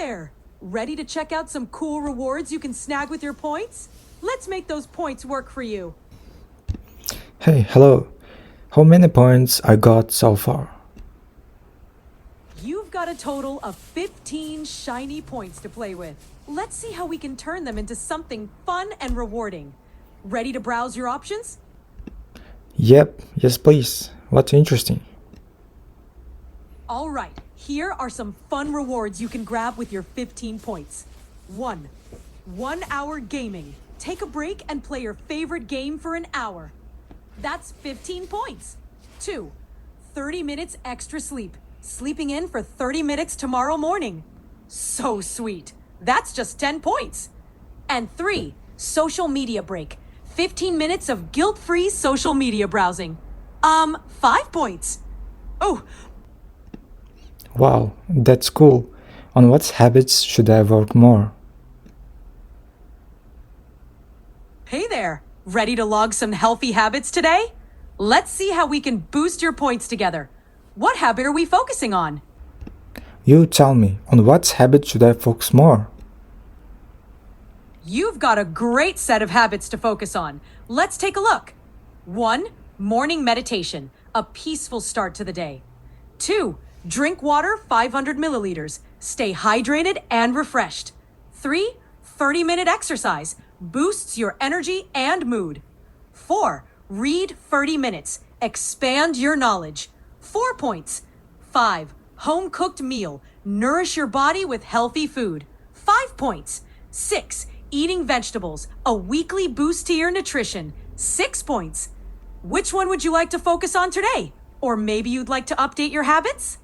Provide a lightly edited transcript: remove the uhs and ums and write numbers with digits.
there! Ready to check out some cool rewards you can snag with your points? Let's make those points work for you. Hey, hello. How many points I got so far? You've got a total of 15 shiny points to play with. Let's see how we can turn them into something fun and rewarding. Ready to browse your options? Yep, yes please. What's interesting? All right, here are some fun rewards you can grab with your 15 points. 1. 1 hour gaming. Take a break and play your favorite game for an hour. That's 15 points. 2. 30 minutes extra sleep. Sleeping in for 30 minutes tomorrow morning. So sweet. That's just 10 points. And 3. Social media break. 15 minutes of guilt-free social media browsing. 5 points. Oh, Wow, that's cool. On what habits should I work more? hey there. Ready to log some healthy habits today? Let's see how we can boost your points together. What habit are we focusing on? You tell me, on what habit should I focus more? You've got a great set of habits to focus on. Let's take a look. 1. Morning meditation, a peaceful start to the day. 2. Drink water 500 milliliters. Stay hydrated and refreshed. 3. 30-minute exercise, boosts your energy and mood. 4. Read 30 minutes. Expand your knowledge. 4 points. 5. Home-cooked meal. Nourish your body with healthy food. 5 points. 6. Eating vegetables. A weekly boost to your nutrition. 6 points. Which one would you like to focus on today? Or maybe you'd like to update your habits?